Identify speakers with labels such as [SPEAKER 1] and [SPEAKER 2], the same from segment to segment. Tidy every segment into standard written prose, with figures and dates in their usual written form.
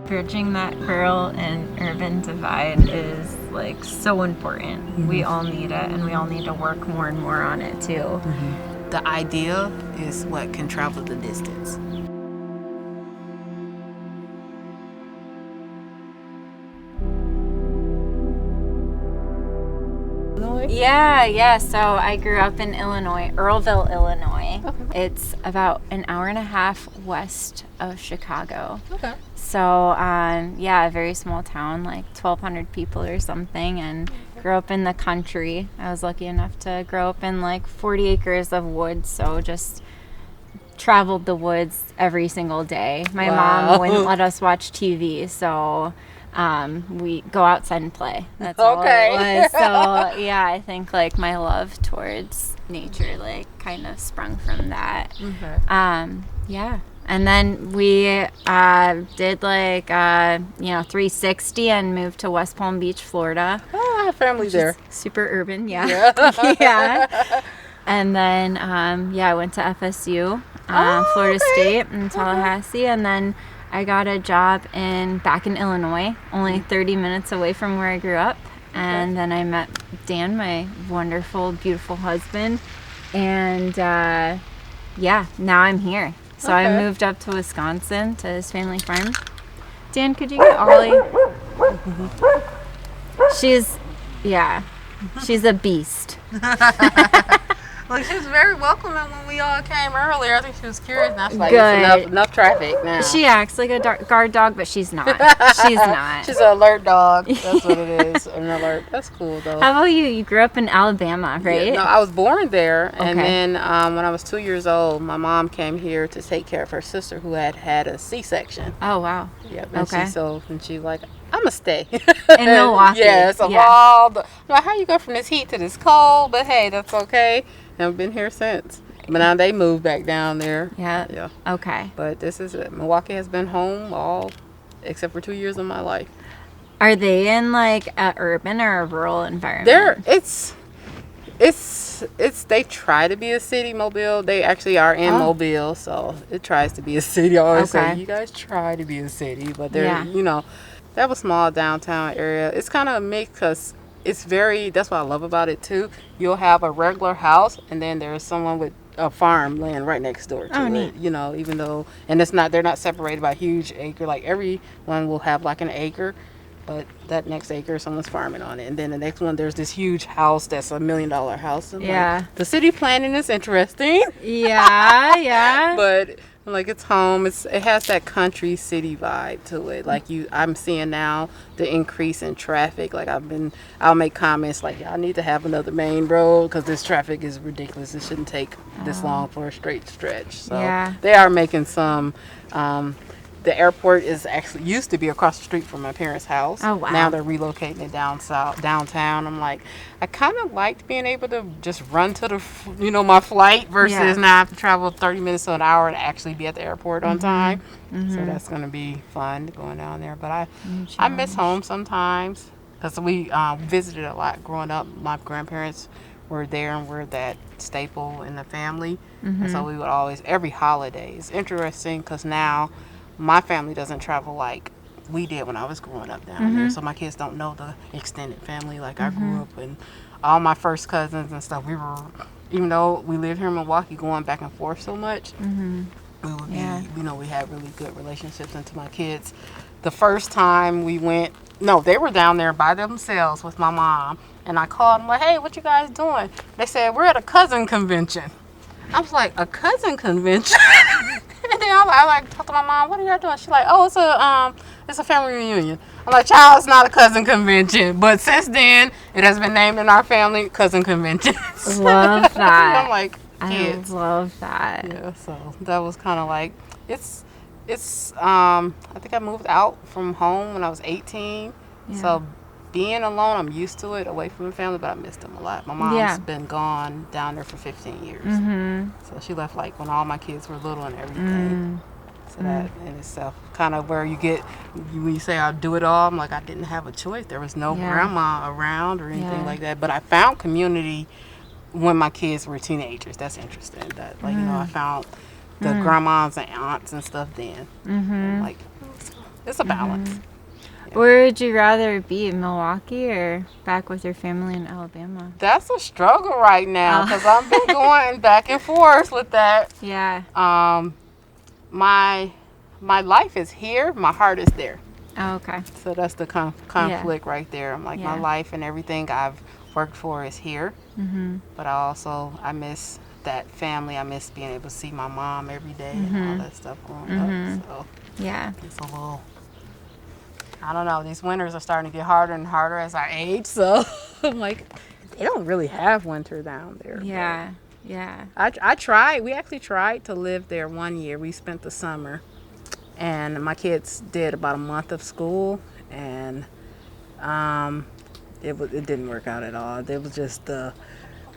[SPEAKER 1] Bridging that rural and urban divide is like so important. Mm-hmm. We all need it, and we all need to work more and more on it too.
[SPEAKER 2] Mm-hmm. The idea is what can travel the distance.
[SPEAKER 1] Yeah. So I grew up in Illinois, Earlville, Illinois. Okay. It's about an hour and a half west of Chicago.
[SPEAKER 2] Okay.
[SPEAKER 1] So, a very small town, like 1,200 people or something, and grew up in the country. I was lucky enough to grow up in like 40 acres of woods, so just traveled the woods every single day. My mom wouldn't let us watch TV, so we go outside and play. That's all it was. So I think like my love towards nature like kind of sprung from that. Okay. And then we did like 360 and moved to West Palm Beach, Florida.
[SPEAKER 2] Oh, I have family there.
[SPEAKER 1] Super urban, yeah. And then I went to FSU, Florida State in Tallahassee, and then I got a job back in Illinois, only 30 minutes away from where I grew up. And then I met Dan, my wonderful, beautiful husband. And now I'm here. So I moved up to Wisconsin to his family farm. Dan, could you get Ollie? She's a beast.
[SPEAKER 2] Look, she was very welcoming when we all came earlier. I think she was curious. And I was like, enough traffic now.
[SPEAKER 1] She acts like a guard dog, but she's not. She's not.
[SPEAKER 2] She's an alert dog. That's what it is, an alert. That's cool, though.
[SPEAKER 1] How about you? You grew up in Alabama, right?
[SPEAKER 2] Yeah, no, I was born there. Okay. And then when I was 2 years old, my mom came here to take care of her sister who had a C-section.
[SPEAKER 1] Oh, wow.
[SPEAKER 2] Yeah, and she's like, I'm gonna stay
[SPEAKER 1] in Milwaukee.
[SPEAKER 2] Yes, how you go from this heat to this cold? But hey, that's okay. I've been here since. But now they moved back down there.
[SPEAKER 1] Yeah. Okay.
[SPEAKER 2] But this is it. Milwaukee has been home all except for 2 years of my life.
[SPEAKER 1] Are they in like an urban or a rural environment?
[SPEAKER 2] They try to be a city, Mobile. They actually are in Mobile, so it tries to be a city. I always say, you guys try to be a city, but they're, they have a small downtown area. It's kind of a mix because that's what I love about it too. You'll have a regular house and then there's someone with a farm land right next door to it.
[SPEAKER 1] Neat.
[SPEAKER 2] Even though, and they're not separated by a huge acre. Like everyone will have like an acre, but that next acre someone's farming on it. And then the next one, there's this huge house that's $1 million house. Like, the city planning is interesting.
[SPEAKER 1] Yeah.
[SPEAKER 2] But like it's home. It has that country city vibe to it. Like I'm seeing now the increase in traffic. Like I'll make comments like, y'all need to have another main road because this traffic is ridiculous. It shouldn't take this long for a straight stretch. So they are making some. The airport used to be across the street from my parents' house.
[SPEAKER 1] Oh, wow.
[SPEAKER 2] Now they're relocating it downtown. I'm like, I kind of liked being able to just run to my flight versus now I have to travel 30 minutes to an hour to actually be at the airport on time. Mm-hmm. So that's going to be fun going down there. But I miss home sometimes because we visited a lot growing up. My grandparents were there and we're that staple in the family. Mm-hmm. And so we would always, every holiday. It's interesting because now my family doesn't travel like we did when I was growing up down there. So my kids don't know the extended family like I grew up. And all my first cousins and stuff, even though we lived here in Milwaukee going back and forth so much, we would be, we had really good relationships. And to my kids, the first time we went, they were down there by themselves with my mom. And I called them like, hey, what you guys doing? They said, we're at a cousin convention. I was like, a cousin convention? And then I talked to my mom, what are y'all doing? She's like, oh, it's a family reunion. I'm like, child, it's not a cousin convention. But since then, it has been named in our family cousin convention.
[SPEAKER 1] Love that.
[SPEAKER 2] I'm like, kids.
[SPEAKER 1] I love that.
[SPEAKER 2] Yeah, so that was kind of like, it's I think I moved out from home when I was 18. Yeah. So being alone, I'm used to it, away from the family, but I missed them a lot. My mom's been gone down there for 15 years. Mm-hmm. So she left like when all my kids were little and everything. So that in itself, kind of where when you say I'll do it all, I'm like, I didn't have a choice. There was no grandma around or anything like that. But I found community when my kids were teenagers. That's interesting. That I found the grandmas and aunts and stuff then. Like, it's a balance. Yeah.
[SPEAKER 1] Where would you rather be, Milwaukee or back with your family in Alabama?
[SPEAKER 2] That's a struggle right now because I've been going back and forth with that.
[SPEAKER 1] Yeah.
[SPEAKER 2] My life is here. My heart is there.
[SPEAKER 1] Oh, okay.
[SPEAKER 2] So that's the conflict right there. I'm like, my life and everything I've worked for is here. But I miss that family. I miss being able to see my mom every day and all that stuff going up. So
[SPEAKER 1] yeah,
[SPEAKER 2] it's a little, I don't know. These winters are starting to get harder and harder as I age. So I'm like, they don't really have winter down there.
[SPEAKER 1] Yeah. Yeah.
[SPEAKER 2] I tried. We actually tried to live there one year. We spent the summer, and my kids did about a month of school, and it didn't work out at all. It was just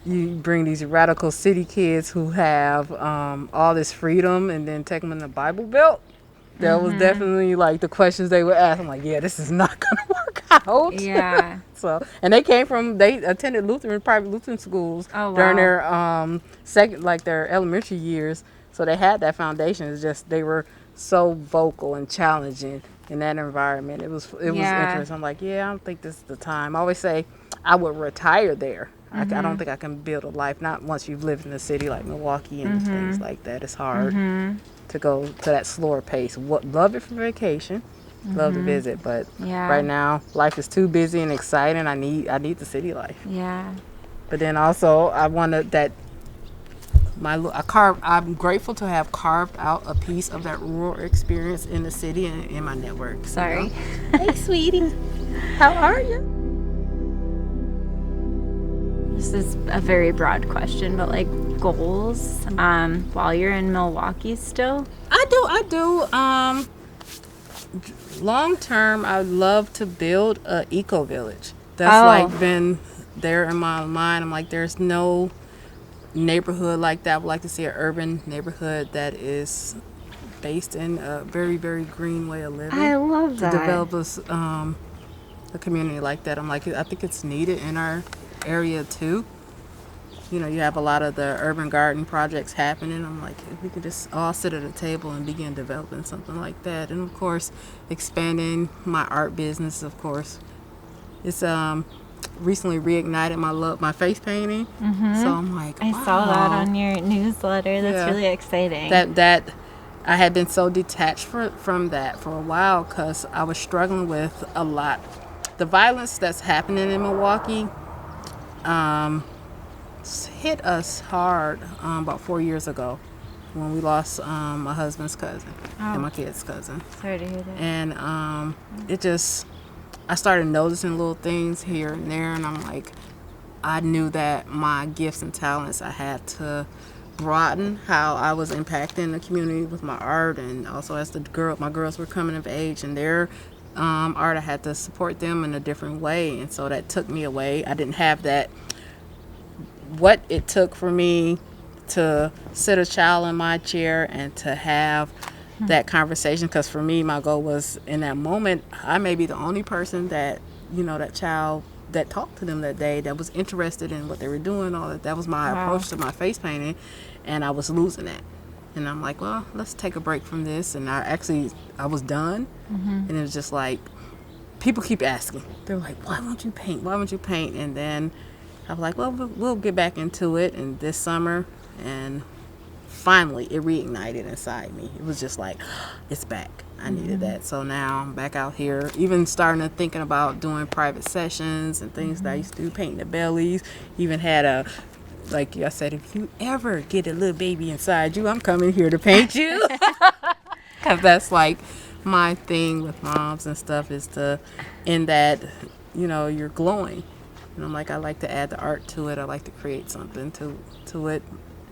[SPEAKER 2] you bring these radical city kids who have all this freedom, and then take them in the Bible Belt. That was definitely like the questions they would ask. I'm like, yeah, this is not gonna work out.
[SPEAKER 1] Yeah.
[SPEAKER 2] So, and they attended private Lutheran schools during their their elementary years. So they had that foundation. It's just they were so vocal and challenging in that environment. It was interesting. I'm like, yeah, I don't think this is the time. I always say I would retire there. I don't think I can build a life, not once you've lived in a city like Milwaukee and things like that. It's hard to go to that slower pace. Love it for vacation, love to visit, but right now life is too busy and exciting. I need the city life.
[SPEAKER 1] Yeah.
[SPEAKER 2] But then also I wanted that. I'm grateful to have carved out a piece of that rural experience in the city and in my network.
[SPEAKER 1] Sorry.
[SPEAKER 2] Hey, sweetie. How are you?
[SPEAKER 1] This is a very broad question, but like goals while you're in Milwaukee still?
[SPEAKER 2] I do. Long term, I'd love to build a eco village. That's like been there in my mind. I'm like, there's no neighborhood like that. I would like to see an urban neighborhood that is based in a very, very green way of living.
[SPEAKER 1] I love that.
[SPEAKER 2] To develop a community like that. I'm like, I think it's needed in our area too. You know, you have a lot of the urban garden projects happening. I'm like, if we could just all sit at a table and begin developing something like that. And of course, expanding my art business, of course. It's recently reignited my face painting. So I'm like, wow.
[SPEAKER 1] I saw that on your newsletter. That's really exciting.
[SPEAKER 2] That I had been so detached from that for a while because I was struggling with a lot. The violence that's happening in Milwaukee hit us hard about 4 years ago when we lost my husband's cousin and my kid's cousin.
[SPEAKER 1] Sorry to hear that.
[SPEAKER 2] And I started noticing little things here and there, and I'm like, I knew that my gifts and talents, I had to broaden how I was impacting the community with my art, and also as my girls were coming of age and their art, I had to support them in a different way, and so that took me away. I didn't have that, what it took for me to sit a child in my chair and to have that conversation, because for me, my goal was in that moment, I may be the only person that, that child that talked to them that day, that was interested in what they were doing, all that. That was my approach to my face painting, and I was losing that. And I'm like, well, let's take a break from this. And I was done, and it was just like, people keep asking. They're like, why won't you paint? Why won't you paint? And then I was like, well, we'll get back into it. And this summer, and finally, it reignited inside me. It was just like, it's back. I needed that. So now I'm back out here, even starting to thinking about doing private sessions and things that I used to do, painting the bellies. Even had like I said, if you ever get a little baby inside you, I'm coming here to paint you. Because that's like my thing with moms and stuff, is in that, you're glowing. And I'm like, I like to add the art to it. I like to create something to it.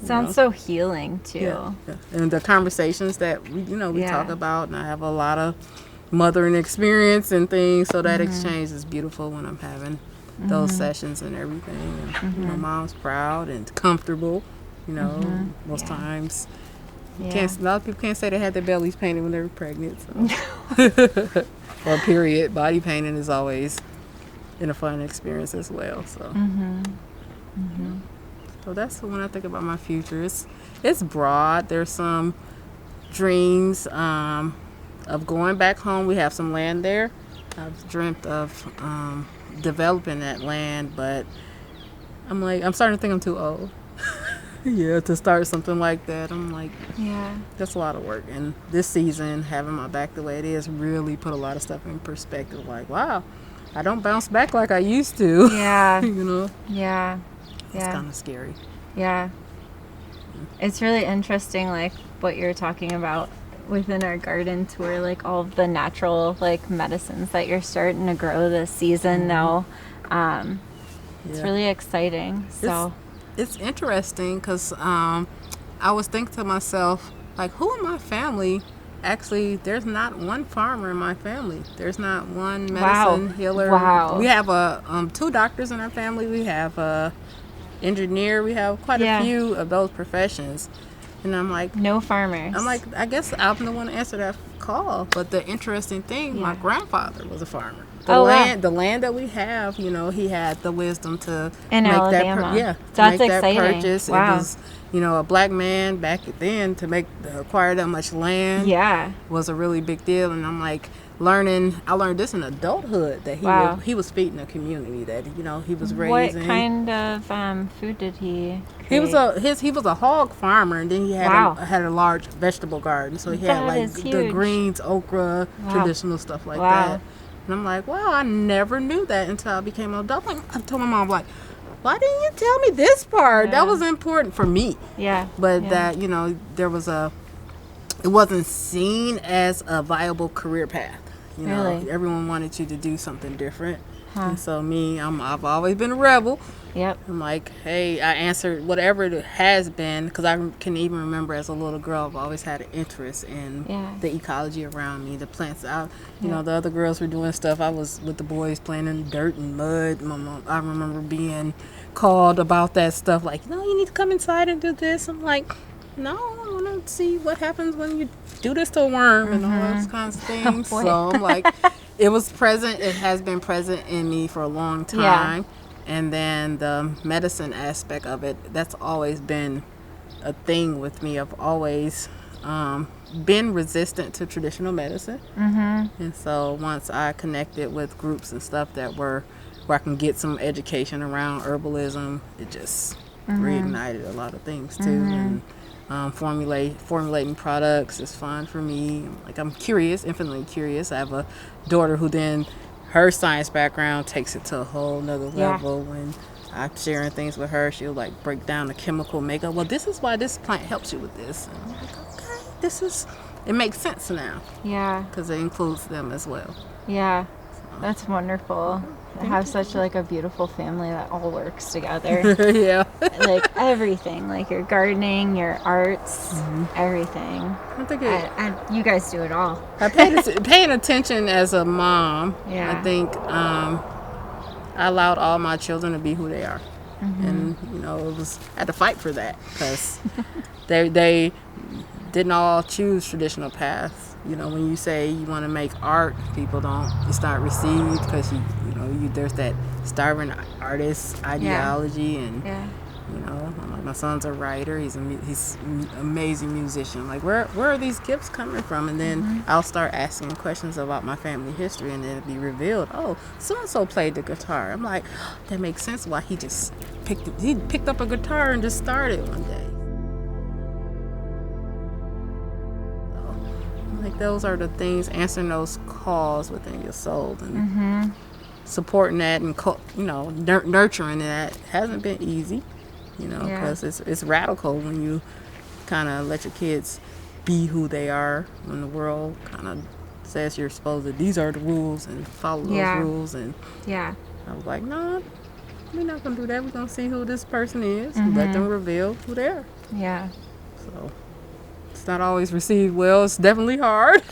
[SPEAKER 1] Sounds so healing too.
[SPEAKER 2] Yeah. And the conversations that we talk about, and I have a lot of mothering experience and things, so that exchange is beautiful when I'm having those sessions and everything. And mom's proud and comfortable. Most times, a lot of people can't say they had their bellies painted when they were pregnant. So. Or period. Body painting is always a fun experience as well. So. So So that's when I think about my future. It's broad. There's some dreams of going back home. We have some land there. I've dreamt of developing that land, but I'm starting to think I'm too old. Yeah, to start something like that. I'm like,
[SPEAKER 1] Yeah.
[SPEAKER 2] that's a lot of work. And this season, having my back the way it is, really put a lot of stuff in perspective. Like, wow, I don't bounce back like I used to.
[SPEAKER 1] Yeah.
[SPEAKER 2] You know?
[SPEAKER 1] Yeah.
[SPEAKER 2] It's kind of scary.
[SPEAKER 1] Yeah. It's really interesting, like, what you're talking about within our garden tour, like, all of the natural, like, medicines that you're starting to grow this season now. It's really exciting. So
[SPEAKER 2] it's interesting because I was thinking to myself, like, who in my family, actually, there's not one farmer in my family. There's not one medicine healer.
[SPEAKER 1] Wow.
[SPEAKER 2] We have 2 doctors in our family. We have a engineer. We have quite a few of those professions. And I'm like,
[SPEAKER 1] no farmers.
[SPEAKER 2] I'm like, I guess I'm the one to answer that call. But the interesting thing, my grandfather was a farmer. The land that we have, you know, he had the wisdom to
[SPEAKER 1] in
[SPEAKER 2] make
[SPEAKER 1] Alabama.
[SPEAKER 2] that
[SPEAKER 1] That's exciting.
[SPEAKER 2] purchase.
[SPEAKER 1] Wow.
[SPEAKER 2] It was, you know, a black man back then to acquire that much land.
[SPEAKER 1] Yeah.
[SPEAKER 2] Was a really big deal. And I'm like, I learned this in adulthood, that he was feeding the community, that, you know, he was raising.
[SPEAKER 1] What kind of food did he create?
[SPEAKER 2] He was a hog farmer, and then he had a large vegetable garden. So he had like the greens, okra, traditional stuff like that. And I'm like, wow, I never knew that until I became an adult. I told my mom, like, why didn't you tell me this part?
[SPEAKER 1] Yeah.
[SPEAKER 2] That was important for me.
[SPEAKER 1] Yeah.
[SPEAKER 2] But that, you know, it wasn't seen as a viable career path. You know, everyone wanted you to do something different. And so I've always been a rebel.
[SPEAKER 1] Yep.
[SPEAKER 2] I'm like, hey, I answered whatever it has been, because I can even remember as a little girl, I've always had an interest in the ecology around me, the plants out. You know, the other girls were doing stuff. I was with the boys playing in dirt and mud. I remember being called about that stuff, like, no, you need to come inside and do this. I'm like, no, I want to see what happens when you do this to a worm and all those kinds of things. So I'm like, it was present. It has been present in me for a long time. And then the medicine aspect of it, that's always been a thing with me. I've always been resistant to traditional medicine. And so once I connected with groups and stuff where I can get some education around herbalism, it just reignited a lot of things too. And formulating products is fun for me. Like, I'm curious, infinitely curious. I have a daughter who then, her science background takes it to a whole nother level. When I'm sharing things with her, she'll like break down the chemical makeup. Well, this is why this plant helps you with this. And I'm like, okay, it makes sense now. Yeah. Because it includes them as well.
[SPEAKER 1] Yeah. That's wonderful. I have such like a beautiful family that all works together. Like everything, like your gardening, your arts, everything.
[SPEAKER 2] I think
[SPEAKER 1] you guys do it all.
[SPEAKER 2] I paying attention as a mom. I think I allowed all my children to be who they are. And, you know, I had to fight for that, because they didn't all choose traditional paths. You know, when you say you want to make art, it's not received, because there's that starving artist ideology. And you know, my son's a writer. He's an amazing musician. Like, where are these gifts coming from? And then I'll start asking questions about my family history, and then it'll be revealed, oh, so and so played the guitar. I'm like, oh, that makes sense why he just picked up a guitar and just started one day. Like, those are the things, answering those calls within your soul, and supporting that, and nurturing that hasn't been easy, because it's radical when you kind of let your kids be who they are, when the world kind of says you're supposed to, these are the rules, and follow those rules. And I was like, no, we're not gonna do that. We're gonna see who this person is, let them reveal who they are. So it's not always received well. It's definitely hard.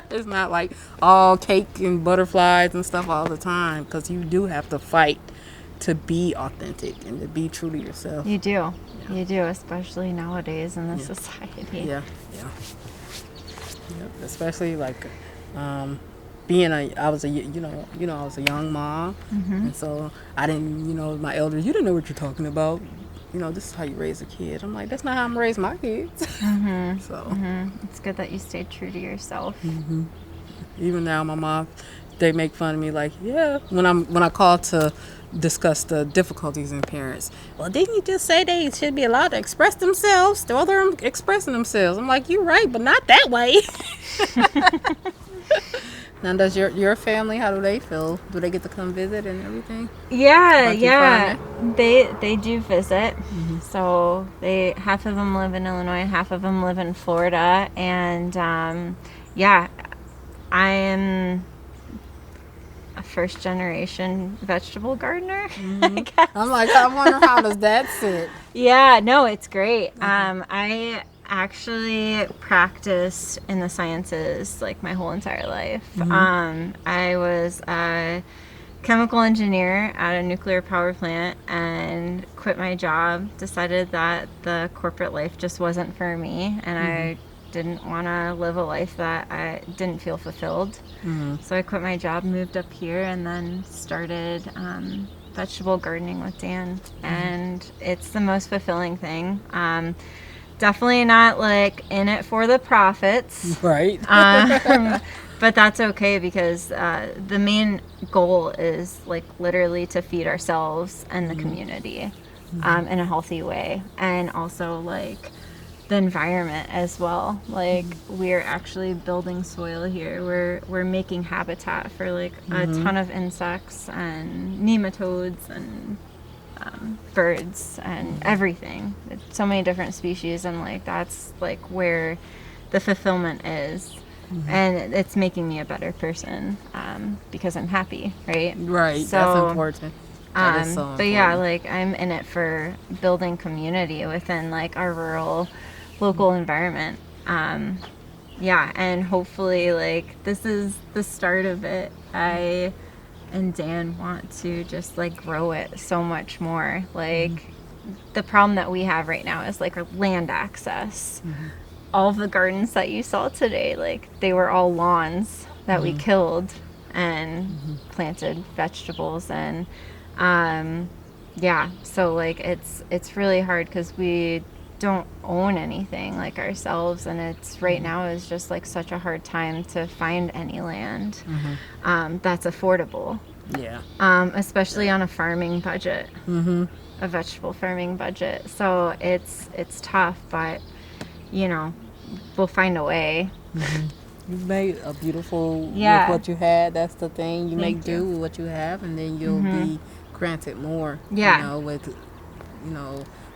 [SPEAKER 2] It's not like all cake and butterflies and stuff all the time, because you do have to fight to be authentic and to be true to yourself.
[SPEAKER 1] You do. You do, especially nowadays in this society.
[SPEAKER 2] Especially like I was a young mom, and so I didn't, my elders, you didn't know what you're talking about. this is how you raise a kid. I'm like, that's not how I'm raise my kids. So
[SPEAKER 1] It's good that you stayed true to yourself.
[SPEAKER 2] even now, my mom, they make fun of me like, yeah, when I call to discuss the difficulties in parents. Well, didn't you just say they should be allowed to express themselves? Well, they're expressing themselves. I'm like, you're right, but not that way. Now, does your family, how do they feel? Do they get to come visit and everything?
[SPEAKER 1] Yeah. They do visit. So half of them live in Illinois, half of them live in Florida, and I am a first generation vegetable gardener. I guess.
[SPEAKER 2] I'm like, I wonder how does that sit?
[SPEAKER 1] Yeah, no, it's great. I actually practiced in the sciences like my whole entire life. I was a chemical engineer at a nuclear power plant and quit my job, decided that the corporate life just wasn't for me, and I didn't want to live a life that I didn't feel fulfilled. So I quit my job, moved up here, and then started vegetable gardening with Dan. And it's the most fulfilling thing. Definitely not like in it for the profits.
[SPEAKER 2] Right.
[SPEAKER 1] But that's okay, because the main goal is like literally to feed ourselves and the community in a healthy way. And also like the environment as well. Like we're actually building soil here. We're making habitat for like a ton of insects and nematodes and birds and everything. It's so many different species, and like that's like where the fulfillment is. And it's making me a better person because I'm happy, right?
[SPEAKER 2] Right.
[SPEAKER 1] So,
[SPEAKER 2] that's important. That is so important.
[SPEAKER 1] But yeah, like I'm in it for building community within like our rural local environment. And hopefully like this is the start of it. I and Dan want to just like grow it so much more. Like the problem that we have right now is like our land access. All of the gardens that you saw today, like they were all lawns that we killed and planted vegetables, and so like it's really hard because we don't own anything like ourselves, and it's right now is just like such a hard time to find any land that's affordable. Especially on a farming budget, a vegetable farming budget. So it's tough, but we'll find a way.
[SPEAKER 2] You've made a beautiful with what you had. That's the thing. You make do with what you have, and then you'll be granted more. With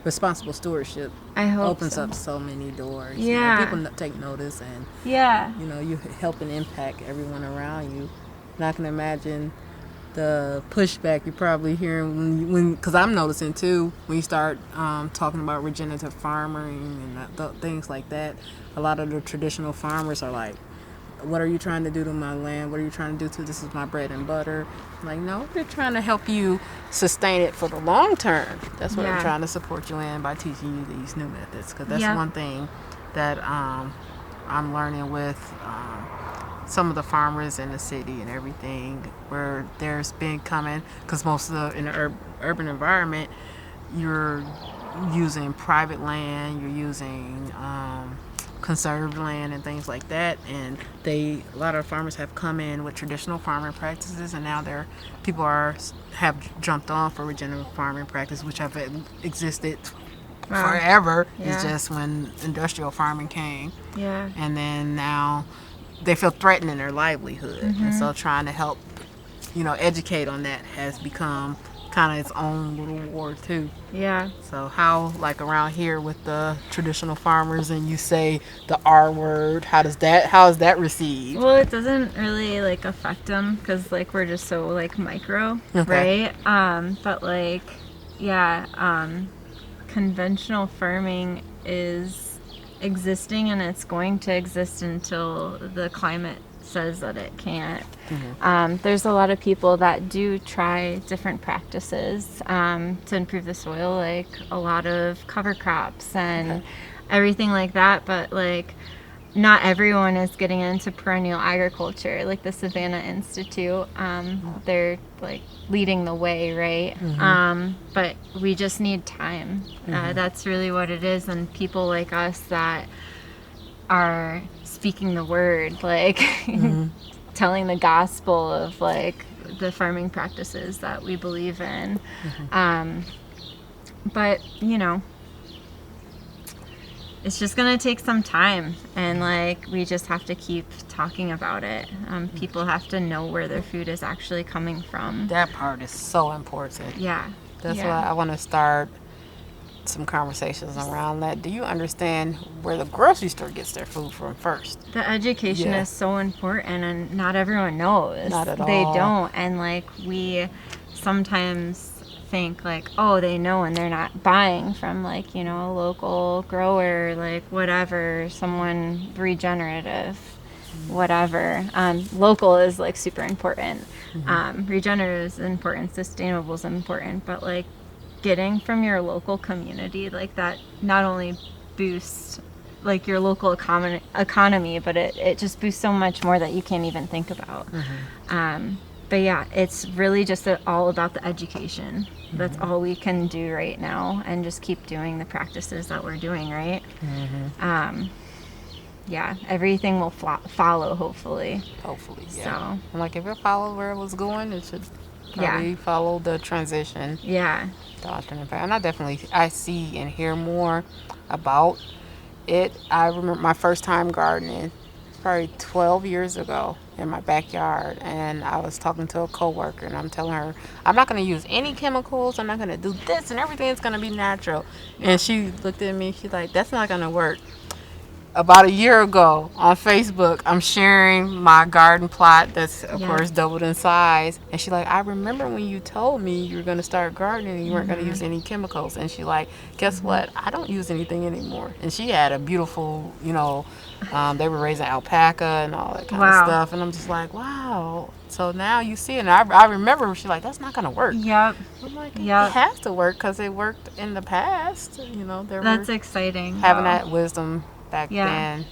[SPEAKER 2] responsible stewardship.
[SPEAKER 1] I hope
[SPEAKER 2] opens up so many doors. People take notice, and you help and impact everyone around you. And I can imagine the pushback you're probably hearing when because I'm noticing too when you start talking about regenerative farming and things like that. A lot of the traditional farmers are like, what are you trying to do to my land? What are you trying to do to this? Is my bread and butter? I'm like, no, we're trying to help you sustain it for the long term. That's what I'm trying to support you in by teaching you these new methods, because that's one thing that I'm learning with some of the farmers in the city and everything, where there's been coming, because most of in the urban environment, you're using private land, you're using conserved land and things like that, and a lot of farmers have come in with traditional farming practices, and now people have jumped on for regenerative farming practice, which have existed forever. It's just when industrial farming came, and then now they feel threatened in their livelihood, and so trying to help educate on that has become kind of its own little war too. So how, like around here with the traditional farmers, and you say the R word, how is that received?
[SPEAKER 1] Well, it doesn't really like affect them because like we're just so like micro, right? But like conventional farming is existing, and it's going to exist until the climate says that it can't. There's a lot of people that do try different practices to improve the soil, like a lot of cover crops and everything like that, but like not everyone is getting into perennial agriculture, like the Savannah Institute. They're like leading the way, right? But we just need time. That's really what it is. And people like us that are speaking the word, like telling the gospel of like the farming practices that we believe in. But, you know, it's just going to take some time, and like we just have to keep talking about it. People have to know where their food is actually coming from.
[SPEAKER 2] That part is so important.
[SPEAKER 1] Yeah.
[SPEAKER 2] That's why I want to start some conversations around that. Do you understand where the grocery store gets their food from first?
[SPEAKER 1] The education is so important, and not everyone knows.
[SPEAKER 2] Not at all.
[SPEAKER 1] They don't, and like we sometimes think like, oh, they know, and they're not buying from like, you know, a local grower, like whatever, someone regenerative, whatever. Local is like super important. Regenerative is important, sustainable is important, but like getting from your local community, like that not only boosts like your local economy, but it just boosts so much more that you can't even think about. But yeah, it's really just all about the education. That's all we can do right now, and just keep doing the practices that we're doing, right? Yeah, everything will follow, hopefully.
[SPEAKER 2] Hopefully, yeah.
[SPEAKER 1] So,
[SPEAKER 2] I'm like, if it followed where it was going, it should probably follow the transition.
[SPEAKER 1] Yeah.
[SPEAKER 2] The alternate path. And I see and hear more about it. I remember my first time gardening, probably 12 years ago, in my backyard, and I was talking to a coworker, and I'm telling her, I'm not going to use any chemicals, I'm not going to do this, and everything's going to be natural. And she looked at me, she's like, that's not going to work. About a year ago on Facebook, I'm sharing my garden plot that's, of course, doubled in size. And she's like, I remember when you told me you were going to start gardening and you weren't going to use any chemicals. And she's like, guess what? I don't use anything anymore. And she had a beautiful, you know, they were raising alpaca and all that kind of stuff. And I'm just like, wow. So now you see it. And I remember she's like, that's not going to work.
[SPEAKER 1] Yep.
[SPEAKER 2] I'm like, it has to work because it worked in the past. You know,
[SPEAKER 1] that's exciting.
[SPEAKER 2] Having that wisdom back then,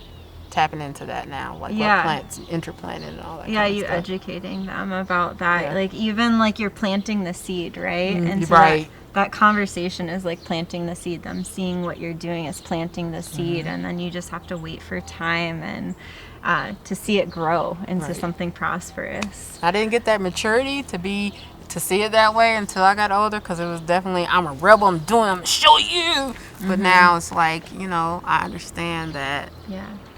[SPEAKER 2] tapping into that now, like what plants interplanted and all that.
[SPEAKER 1] Yeah, you educating them about that. Like even like you're planting the seed, right? And so that conversation is like planting the seed. Them seeing what you're doing is planting the seed, and then you just have to wait for time and to see it grow into something prosperous.
[SPEAKER 2] I didn't get that maturity to see it that way until I got older, because it was definitely, I'm a rebel, I'm going to show you. But now it's like, you know, I understand that,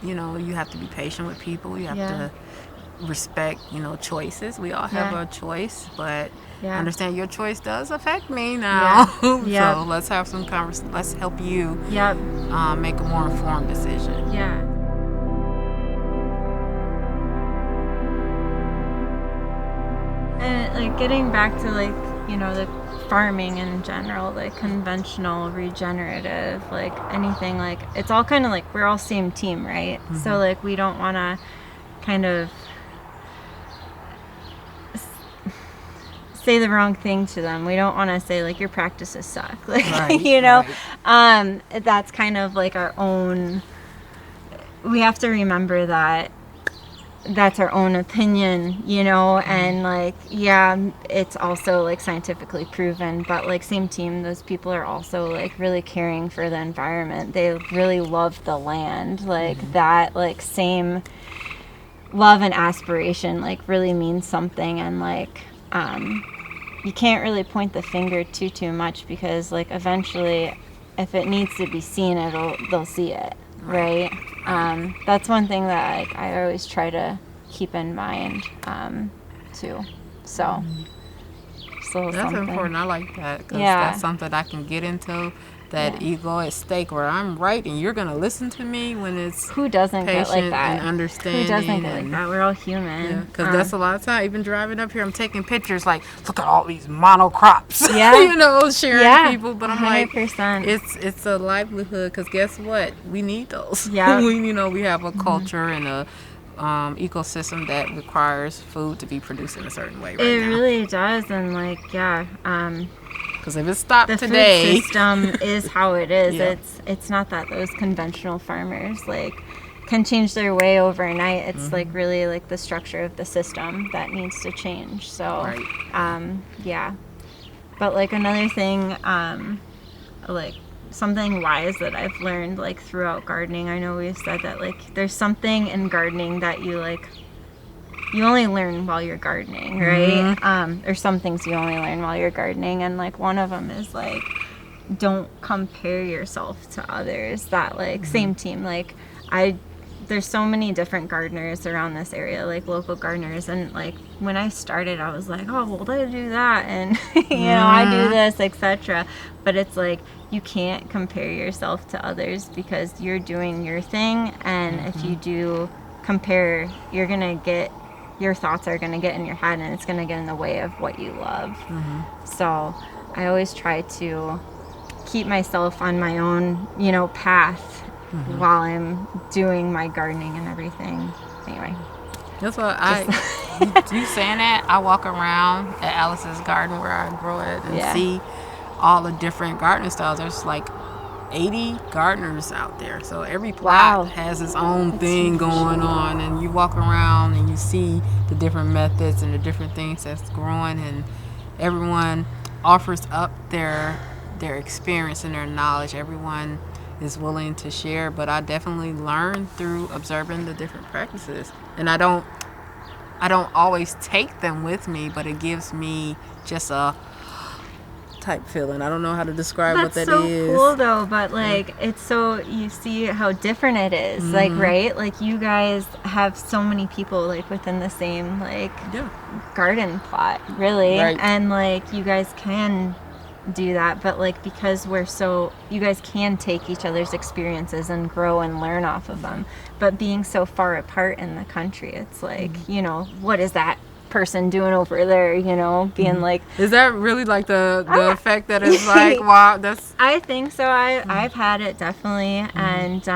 [SPEAKER 2] you know, you have to be patient with people. You have to respect, you know, choices. We all have a choice, but I understand your choice does affect me now. So let's have some conversation. Let's help you make a more informed decision.
[SPEAKER 1] Yeah. And like getting back to like, you know, the farming in general, like conventional, regenerative, like anything, like it's all kind of like we're all same team, right? So like we don't want to kind of say the wrong thing to them. We don't want to say like your practices suck, like you know. That's kind of like our own. We have to remember that that's our own opinion, you know, and like, it's also like scientifically proven, but like same team, those people are also like really caring for the environment. They really love the land, like that, like same love and aspiration, like really means something. And like, you can't really point the finger too much, because like eventually if it needs to be seen, they'll see it. Right. That's one thing that I always try to keep in mind, too. So,
[SPEAKER 2] that's important. I like that, because that's something I can get into. That ego at stake, where I'm right and you're gonna listen to me when it's
[SPEAKER 1] who doesn't get like that?
[SPEAKER 2] And understanding.
[SPEAKER 1] Who doesn't get like that? We're all human.
[SPEAKER 2] Because that's a lot of time. Even driving up here, I'm taking pictures like, look at all these monocrops.
[SPEAKER 1] Yeah.
[SPEAKER 2] You know, sharing people. But I'm
[SPEAKER 1] 100%.
[SPEAKER 2] like, it's a livelihood. Because guess what? We need those.
[SPEAKER 1] Yeah.
[SPEAKER 2] we have a culture and a ecosystem that requires food to be produced in a certain way.
[SPEAKER 1] It really does, and like
[SPEAKER 2] because if it stopped today,
[SPEAKER 1] the food system is how it is. It's not that those conventional farmers, like can change their way overnight. It's like really like the structure of the system that needs to change. So, yeah. But like another thing, like something wise that I've learned like throughout gardening. I know we've said that like there's something in gardening that you only learn while you're gardening, right? Or some things you only learn while you're gardening, and like one of them is like don't compare yourself to others. That like same team, like there's so many different gardeners around this area, like local gardeners, and like when I started I was like, oh well, I do that, and you know, I do this, etc. But it's like you can't compare yourself to others because you're doing your thing, and if you do compare, your thoughts are gonna get in your head, and it's gonna get in the way of what you love. So I always try to keep myself on my own, you know, path while I'm doing my gardening and everything. Anyway,
[SPEAKER 2] that's what you saying that, I walk around at Alice's garden where I grow it and see all the different gardening styles. There's like 80 gardeners out there, so every plot has its own thing going on, and you walk around and you see the different methods and the different things that's growing, and everyone offers up their experience and their knowledge. Everyone is willing to share, but I definitely learn through observing the different practices, and I don't always take them with me, but it gives me just a type feeling. I don't know how to describe what that is. That's so
[SPEAKER 1] cool though, but like it's so, you see how different it is, like, right? Like you guys have so many people like within the same like garden plot, really, and like you guys can do that, but like because you guys can take each other's experiences and grow and learn off of them, but being so far apart in the country, it's like, you know, what is that person doing over there, you know, being like,
[SPEAKER 2] is that really like the effect that is like, wow, that's,
[SPEAKER 1] I think so. I've had it definitely, and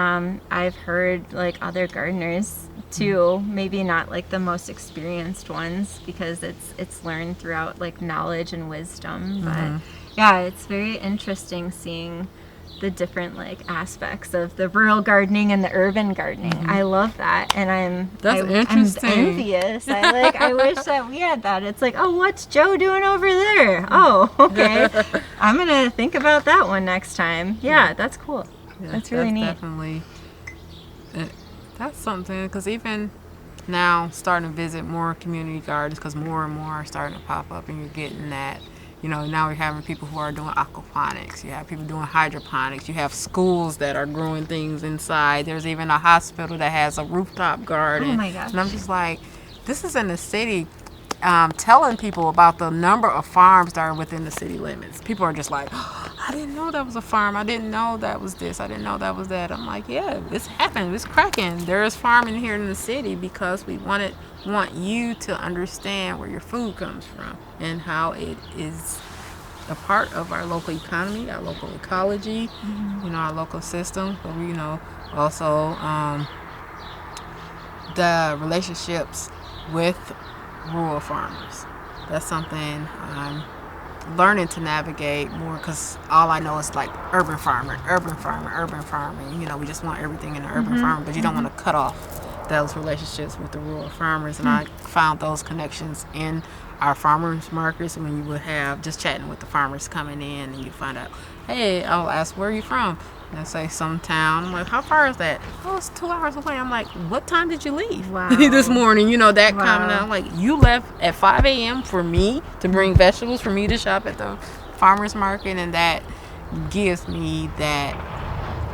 [SPEAKER 1] I've heard like other gardeners too, maybe not like the most experienced ones, because it's learned throughout like knowledge and wisdom, but yeah, it's very interesting seeing the different like aspects of the rural gardening and the urban gardening. I love that, and I'm envious. I wish that we had that. It's like, oh, what's Joe doing over there? Oh, okay. I'm gonna think about that one next time. Yeah, that's cool. That's really neat.
[SPEAKER 2] Definitely, that's something, because even now starting to visit more community gardens, because more and more are starting to pop up, and you're getting that. You know, now we're having people who are doing aquaponics. You have people doing hydroponics. You have schools that are growing things inside. There's even a hospital that has a rooftop garden.
[SPEAKER 1] Oh my gosh.
[SPEAKER 2] And I'm just like, this is in the city. Telling people about the number of farms that are within the city limits. People are just like, oh, I didn't know that was a farm. I didn't know that was this. I didn't know that was that. I'm like, yeah, it's happening. It's cracking. There is farming here in the city because we want you to understand where your food comes from and how it is a part of our local economy, our local ecology, you know, our local system. But we, you know, also the relationships with rural farmers. That's something I'm learning to navigate more, because all I know is like urban farming. You know, we just want everything in the urban farming, but you don't want to cut off those relationships with the rural farmers. And I found those connections in our farmers markets, when you would have just chatting with the farmers coming in, and you find out, hey, I'll ask, where are you from? And I say some town. I'm like, how far is that? Oh, it's 2 hours away. I'm like, what time did you leave? This morning, you know, that comment. I'm like, you left at 5 a.m. for me to bring vegetables, for me to shop at the farmer's market. And that gives me that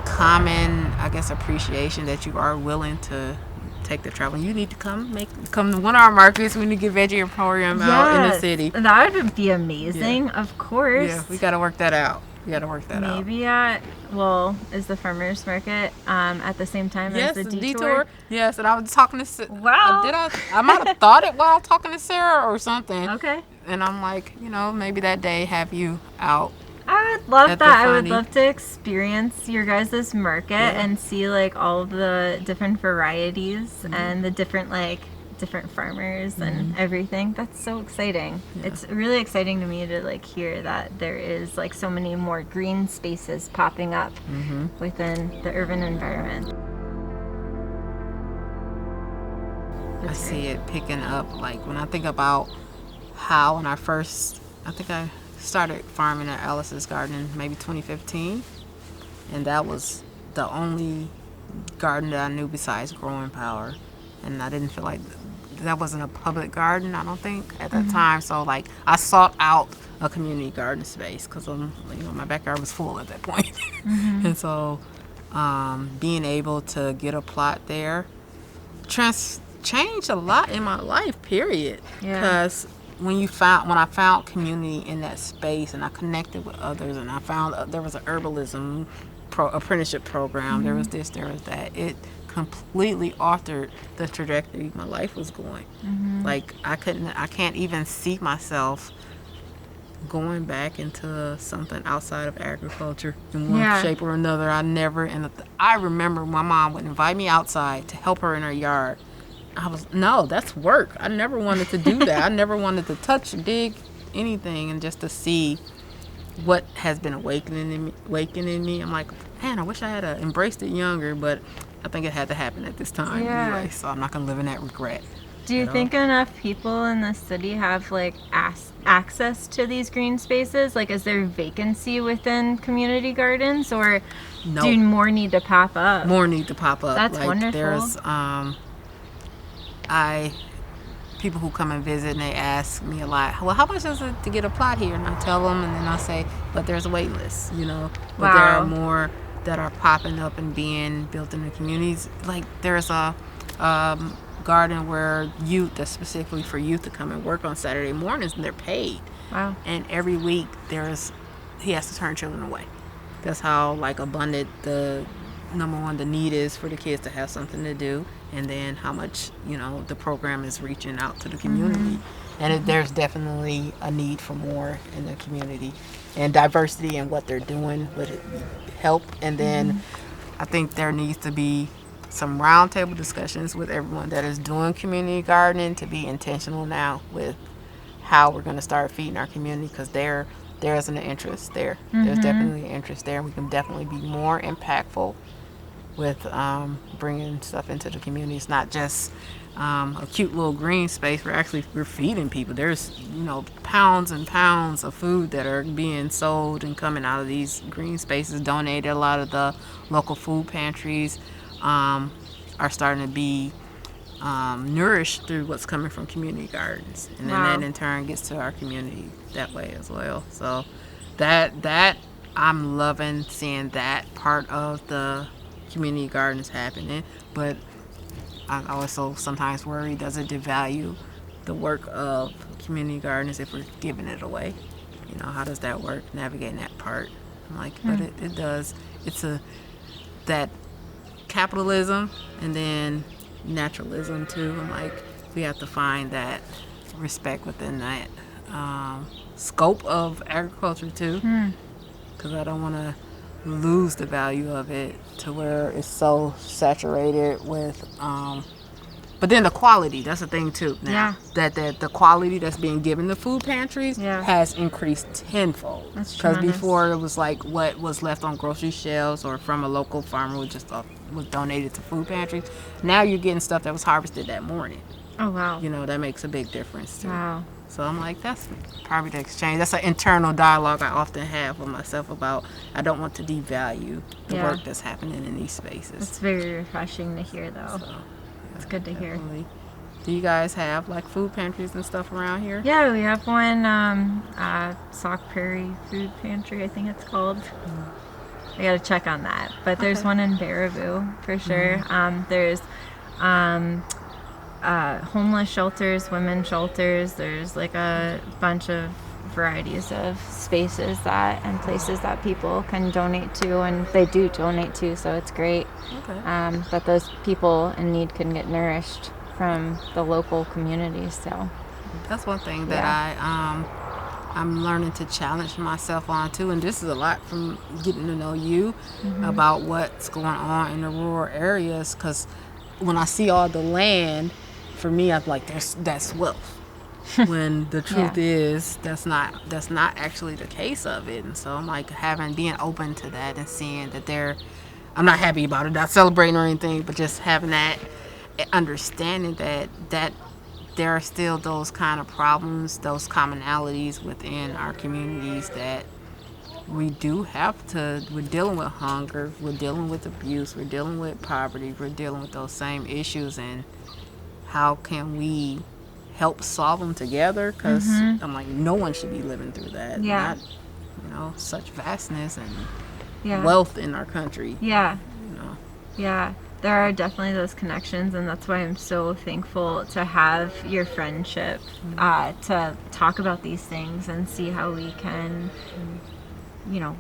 [SPEAKER 2] common, I guess, appreciation that you are willing to take the travel. You need to come to one of our markets. We need to get Veggie Emporium out in the city.
[SPEAKER 1] That would be amazing, of course.
[SPEAKER 2] Yeah, we got to work that out. Maybe is the farmers market at the same time as the detour? Yes, and I was talking to
[SPEAKER 1] Wow.
[SPEAKER 2] I might have thought it while talking to Sara or something.
[SPEAKER 1] Okay.
[SPEAKER 2] And I'm like, you know, maybe that day have you out.
[SPEAKER 1] I would love that. I would love to experience your guys' market and see like all of the different varieties and the different farmers and everything. That's so exciting. It's really exciting to me to like hear that there is like so many more green spaces popping up within the urban environment.
[SPEAKER 2] I see it picking up. Like when I think about how when I think I started farming at Alice's Garden maybe 2015, and that was the only garden that I knew besides Growing Power, and I didn't feel like that wasn't a public garden, I don't think, at that time. So like I sought out a community garden space because my backyard was full at that point. And so being able to get a plot there changed a lot in my life, period. Because when I found community in that space and I connected with others and I found there was an herbalism apprenticeship program, there was this, there was that, it completely altered the trajectory my life was going. Like I can't even see myself going back into something outside of agriculture in one shape or another. I remember my mom would invite me outside to help her in her yard. No, that's work. I never wanted to do that. I never wanted to touch, dig, anything, and just to see what has been awakening in me. I'm like, man, I wish I had embraced it younger, but I think it had to happen at this time anyway, so I'm not going to live in that regret.
[SPEAKER 1] Do you think enough people in the city have like access to these green spaces? Like, is there vacancy within community gardens, or do more need to pop up?
[SPEAKER 2] More need to pop up.
[SPEAKER 1] That's
[SPEAKER 2] like,
[SPEAKER 1] wonderful.
[SPEAKER 2] There's people who come and visit and they ask me a lot, well, how much is it to get a plot here? And I tell them, and then I say, but there's a wait list, But there are more that are popping up and being built in the communities. Like there's a garden where that's specifically for youth to come and work on Saturday mornings, and they're paid.
[SPEAKER 1] Wow.
[SPEAKER 2] And every week he has to turn children away. That's how like abundant the number one, the need is for the kids to have something to do, and then how much the program is reaching out to the community. And there's definitely a need for more in the community, and diversity in what they're doing would help. And then I think there needs to be some roundtable discussions with everyone that is doing community gardening to be intentional now with how we're going to start feeding our community, because there's an interest there. There's definitely an interest there, and we can definitely be more impactful with bringing stuff into the community. It's not just a cute little green space. We're feeding people. There's pounds and pounds of food that are being sold and coming out of these green spaces, donated. A lot of the local food pantries are starting to be nourished through what's coming from community gardens, and then that in turn gets to our community that way as well. So that I'm loving seeing that part of the community gardens happening. But I also sometimes worry, does it devalue the work of community gardens if we're giving it away? How does that work, navigating that part? I'm like, but it does. It's that capitalism and then naturalism too. I'm like, we have to find that respect within that scope of agriculture too, because I don't want to lose the value of it to where it's so saturated with but then the quality, that's the thing too now. That the quality that's being given to food pantries has increased tenfold, because before it was like what was left on grocery shelves or from a local farmer was donated to food pantries. Now you're getting stuff that was harvested that morning.
[SPEAKER 1] Oh wow.
[SPEAKER 2] That makes a big difference too.
[SPEAKER 1] Wow.
[SPEAKER 2] So I'm like, that's probably the exchange. That's an internal dialogue I often have with myself about, I don't want to devalue the work that's happening in these spaces.
[SPEAKER 1] It's very refreshing to hear, though. So, it's good to hear.
[SPEAKER 2] Do you guys have like food pantries and stuff around here?
[SPEAKER 1] Yeah, we have one, Sauk Prairie Food Pantry, I think it's called. I gotta check on that. But there's one in Baraboo for sure. There's homeless shelters, women's shelters. There's like a bunch of varieties of spaces and places that people can donate to, and they do donate to, so it's great. That those people in need can get nourished from the local community. So
[SPEAKER 2] that's one thing that I'm learning to challenge myself on too, and this is a lot from getting to know you about what's going on in the rural areas, because when I see all the land, for me, I'm like, that's wealth. When the truth is, that's not actually the case of it. And so I'm like being open to that and seeing that I'm not happy about it, not celebrating or anything, but just having that understanding that there are still those kind of problems, those commonalities within our communities that we do have to, we're dealing with hunger, we're dealing with abuse, we're dealing with poverty, we're dealing with those same issues, and how can we help solve them together? Because I'm like, no one should be living through that.
[SPEAKER 1] Yeah.
[SPEAKER 2] Not, such vastness and
[SPEAKER 1] Yeah.
[SPEAKER 2] wealth in our country.
[SPEAKER 1] Yeah.
[SPEAKER 2] You know.
[SPEAKER 1] Yeah. There are definitely those connections, and that's why I'm so thankful to have your friendship, to talk about these things and see how we can,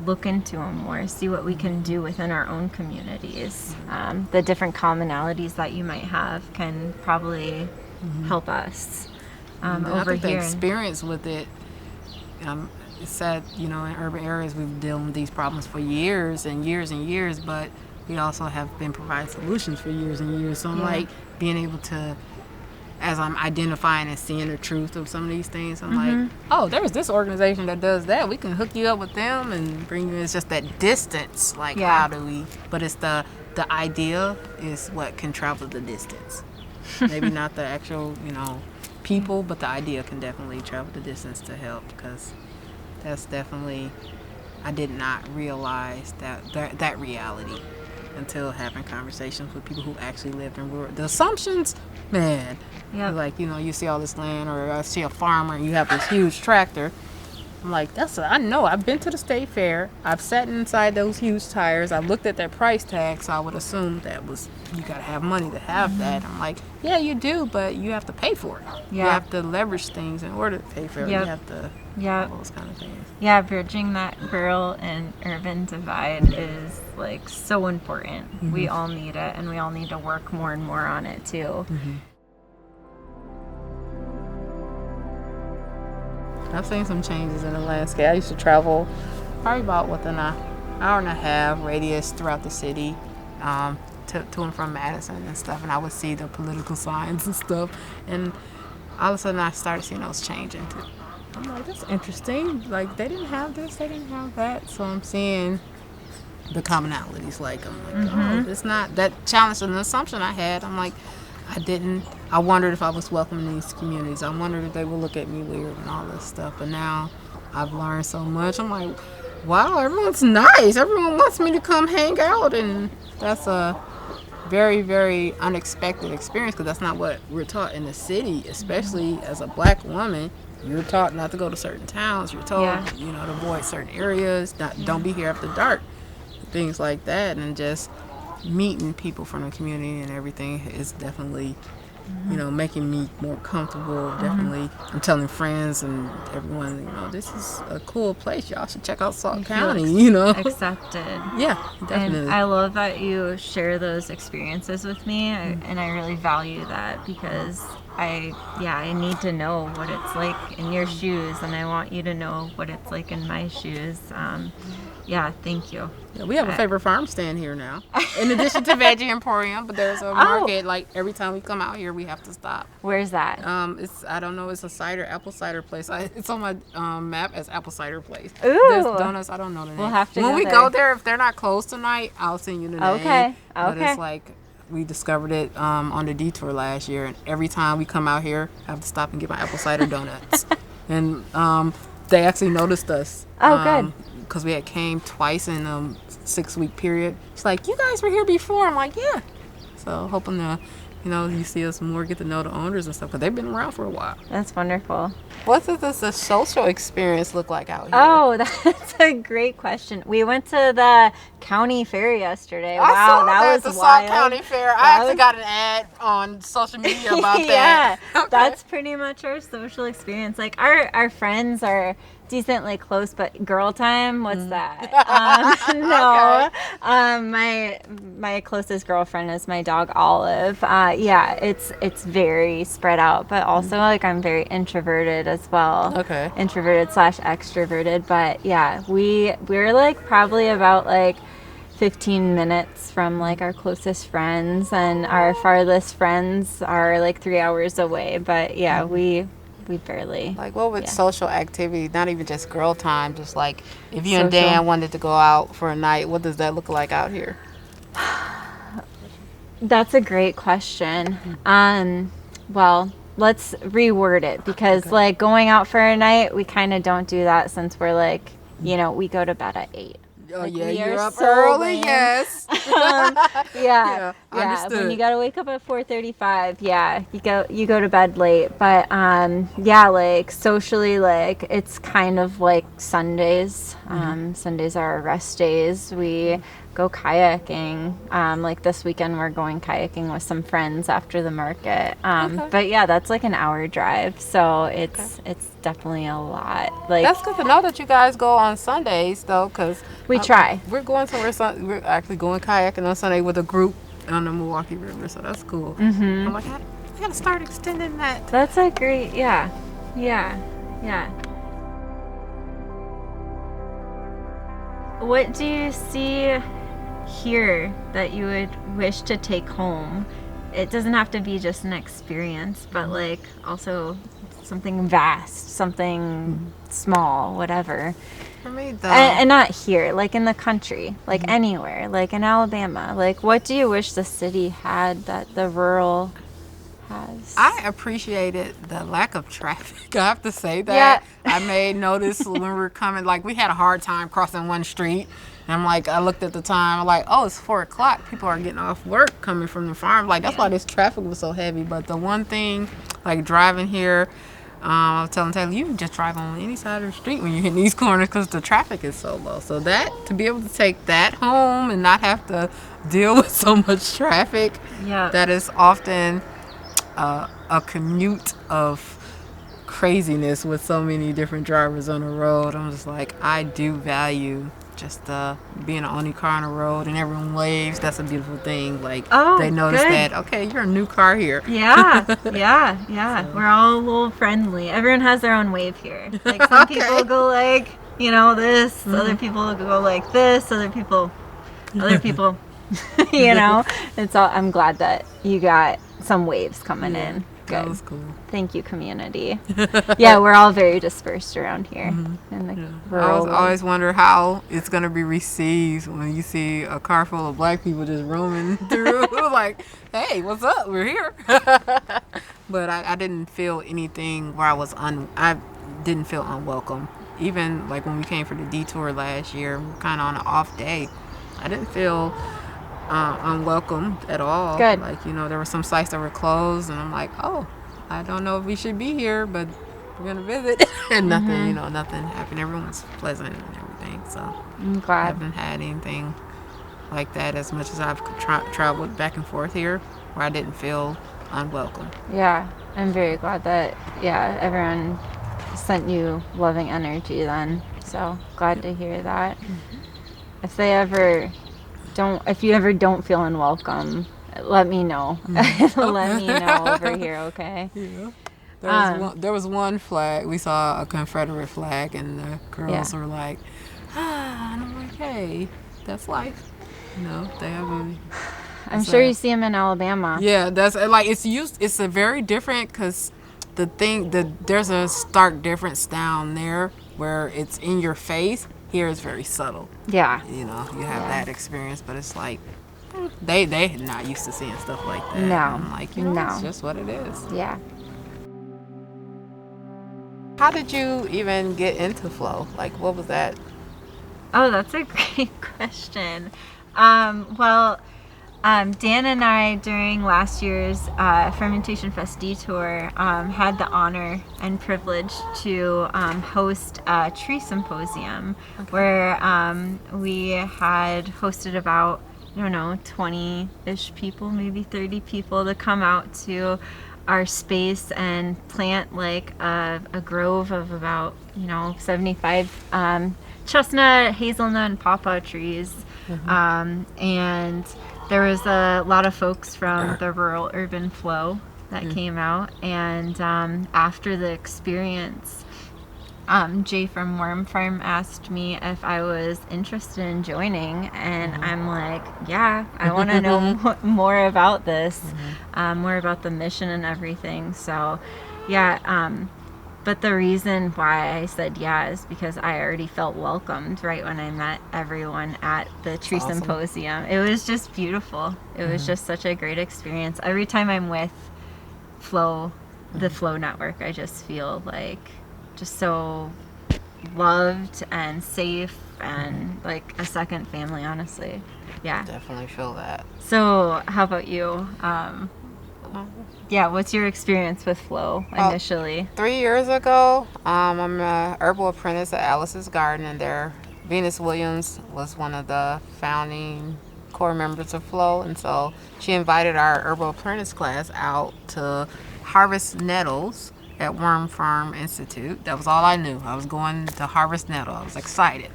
[SPEAKER 1] look into them more, see what we can do within our own communities. The different commonalities that you might have can probably help us over
[SPEAKER 2] I think the
[SPEAKER 1] here.
[SPEAKER 2] experience with it, it's sad, in urban areas we've been dealing with these problems for years and years and years, but we also have been providing solutions for years and years. So I'm like being able to, as I'm identifying and seeing the truth of some of these things, I'm like, oh, there's this organization that does that. We can hook you up with them and bring you. It's just that distance. Like, how do we? But it's the idea is what can travel the distance. Maybe not the actual, people, but the idea can definitely travel the distance to help, because that's definitely, I did not realize that reality until having conversations with people who actually lived in rural. The assumptions, man, like, you see all this land, or I see a farmer and you have this huge tractor. I'm like, I know, I've been to the state fair, I've sat inside those huge tires, I've looked at their price tag, so I would assume you gotta have money to have that. I'm like, yeah, you do, but you have to pay for it. You have to leverage things in order to pay for it. You have to, all those kind of things. Yeah,
[SPEAKER 1] bridging that rural and urban divide is like so important. We all need it, and we all need to work more and more on it too.
[SPEAKER 2] I've seen some changes in the landscape. I used to travel probably about within an hour and a half radius throughout the city, to and from Madison and stuff, and I would see the political signs and stuff, and all of a sudden I started seeing those changing too. I'm like, that's interesting. Like, they didn't have this, they didn't have that. So I'm seeing the commonalities. Oh, it's not that challenge and the assumption I had. I'm like, I wondered if I was welcome in these communities. I wondered if they would look at me weird and all this stuff. But now I've learned so much. I'm like, wow, everyone's nice. Everyone wants me to come hang out. And that's a very, very unexpected experience, because that's not what we're taught in the city, especially as a black woman. You're taught not to go to certain towns. You're told, to avoid certain areas. Don't be here after dark. Things like that. And just meeting people from the community and everything is definitely, making me more comfortable. Definitely, I'm telling friends and everyone, this is a cool place. Y'all should check out Sauk County.
[SPEAKER 1] Accepted.
[SPEAKER 2] Yeah, definitely.
[SPEAKER 1] And I love that you share those experiences with me, and I really value that, because I need to know what it's like in your shoes, and I want you to know what it's like in my shoes. Thank you.
[SPEAKER 2] Yeah, we have a favorite farm stand here now, in addition to Veggie Emporium. But there's a market. Like, every time we come out here, we have to stop.
[SPEAKER 1] Where's that?
[SPEAKER 2] I don't know. It's a apple cider place. It's on my map as apple cider place.
[SPEAKER 1] Ooh.
[SPEAKER 2] There's donuts. I don't know the name.
[SPEAKER 1] We'll have to.
[SPEAKER 2] When we
[SPEAKER 1] there.
[SPEAKER 2] go there, if they're not closed tonight, I'll send you the name.
[SPEAKER 1] Okay.
[SPEAKER 2] But it's like, we discovered it on the detour last year, and every time we come out here, I have to stop and get my apple cider donuts. And they actually noticed us.
[SPEAKER 1] Oh, good.
[SPEAKER 2] Because we had came twice in a 6-week period. It's like, you guys were here before. I'm like, yeah. So hoping to, you see us more, get to know the owners and stuff, because they've been around for a while.
[SPEAKER 1] That's wonderful.
[SPEAKER 2] What does the social experience look like out here?
[SPEAKER 1] Oh, that's a great question. We went to the county fair yesterday.
[SPEAKER 2] I saw
[SPEAKER 1] that was
[SPEAKER 2] the
[SPEAKER 1] wild.
[SPEAKER 2] Sauk County Fair. I actually got an ad on social media about that.
[SPEAKER 1] Okay. That's pretty much our social experience. Like, our friends are decently close, but girl time, what's that? No. Okay. My closest girlfriend is my dog Olive. It's very spread out, but also like I'm very introverted as well.
[SPEAKER 2] Okay.
[SPEAKER 1] Introverted / extroverted, but yeah, we're like probably about like 15 minutes from like our closest friends, and our farthest friends are like 3 hours away. But yeah, we barely.
[SPEAKER 2] Like, what would social activity, not even just girl time, just like if you and Dan wanted to go out for a night, what does that look like out here?
[SPEAKER 1] That's a great question. Well, let's reword it because like going out for a night, we kind of don't do that since we're like, we go to bed at 8.
[SPEAKER 2] Oh,
[SPEAKER 1] Like,
[SPEAKER 2] yeah,
[SPEAKER 1] we
[SPEAKER 2] you're
[SPEAKER 1] are
[SPEAKER 2] up
[SPEAKER 1] so
[SPEAKER 2] early,
[SPEAKER 1] lame.
[SPEAKER 2] yes.
[SPEAKER 1] Yeah.
[SPEAKER 2] Understood.
[SPEAKER 1] When you gotta wake up at 4:35, you go to bed late. But like socially, like it's kind of like Sundays. Sundays are our rest days. We go kayaking. Like this weekend, we're going kayaking with some friends after the market. But yeah, that's like an hour drive, so it's definitely a lot. Like
[SPEAKER 2] That's good to know that you guys go on Sundays, though, because
[SPEAKER 1] we try.
[SPEAKER 2] We're going somewhere. We're actually going kayaking on Sunday with a group on the Milwaukee River, so that's cool. I'm like, I gotta start extending that.
[SPEAKER 1] That's a great, yeah. What do you see here that you would wish to take home? It doesn't have to be just an experience, but like also something vast, something small, whatever.
[SPEAKER 2] For me, though,
[SPEAKER 1] And not here, like in the country, like anywhere, like in Alabama. Like, what do you wish the city had that the rural has?
[SPEAKER 2] I appreciated the lack of traffic. I have to say that.
[SPEAKER 1] Yeah.
[SPEAKER 2] I made notice when we were coming, like we had a hard time crossing one street. And I'm like, I looked at the time, I'm like, oh, it's 4 o'clock. People are getting off work coming from the farm. Like, that's why this traffic was so heavy. But the one thing, like driving here, I was telling Taylor, you can just drive on any side of the street when you hit these corners because the traffic is so low. So to be able to take that home and not have to deal with so much traffic, that is often a commute of craziness with so many different drivers on the road. I'm just like, I do value just being the only car on the road and everyone waves. That's a beautiful thing. Like, they notice that, okay, you're a new car here.
[SPEAKER 1] Yeah. So. We're all a little friendly. Everyone has their own wave here. Like, some people go like, this. Other people go like this. Other people. It's all. I'm glad that you got some waves coming in. Good.
[SPEAKER 2] That was cool.
[SPEAKER 1] Thank you, community. Yeah, we're all very dispersed around here. In the rural
[SPEAKER 2] I always wonder how it's going to be received when you see a car full of black people just roaming through. Like, hey, what's up? We're here. But I didn't feel anything where I didn't feel unwelcome. Even like when we came for the detour last year, kind of on an off day, I didn't feel unwelcome at all.
[SPEAKER 1] Good.
[SPEAKER 2] Like, there were some sites that were closed, and I'm like, oh, I don't know if we should be here, but we're gonna visit. And nothing, nothing happened. Everyone's pleasant and everything. So
[SPEAKER 1] I'm glad.
[SPEAKER 2] I haven't had anything like that as much as I've traveled back and forth here, where I didn't feel unwelcome.
[SPEAKER 1] Yeah, I'm very glad that everyone sent you loving energy then. So glad to hear that. If you ever don't feel unwelcome, let me know. Let me know over here, okay?
[SPEAKER 2] Yeah. There was one flag. We saw a Confederate flag, and the girls were like, and I'm like, hey, that's life. They have
[SPEAKER 1] I'm sure you see them in Alabama.
[SPEAKER 2] Yeah, that's like it's a very different because there's a stark difference down there where it's in your face. Here is very subtle.
[SPEAKER 1] Yeah.
[SPEAKER 2] You have that experience, but it's like they're not used to seeing stuff like that.
[SPEAKER 1] No.
[SPEAKER 2] I'm like, it's just what it is.
[SPEAKER 1] Yeah.
[SPEAKER 2] How did you even get into Flow? Like, what was that?
[SPEAKER 1] Oh, that's a great question. Dan and I, during last year's Fermentation Fest detour, had the honor and privilege to host a tree symposium where we had hosted about, 20-ish people, maybe 30 people to come out to our space and plant like a grove of about, 75 chestnut, hazelnut, and pawpaw trees. And there was a lot of folks from the rural urban flow that came out, and after the experience, Jay from Worm Farm asked me if I was interested in joining, and I'm like, yeah, I want to know more about this, more about the mission and everything. So, yeah, But the reason why I said yeah is because I already felt welcomed right when I met everyone at the tree symposium. It was just beautiful. It was just such a great experience. Every time I'm with FLOW, the FLOW network, I just feel like just so loved and safe and like a second family, honestly. Yeah.
[SPEAKER 2] Definitely feel that.
[SPEAKER 1] So how about you? Yeah, what's your experience with FLOW initially?
[SPEAKER 2] 3 years ago, I'm an herbal apprentice at Alice's Garden, and there, Venus Williams was one of the founding core members of FLOW, and so she invited our herbal apprentice class out to harvest nettles at Worm Farm Institute. That was all I knew. I was going to harvest nettle. I was excited.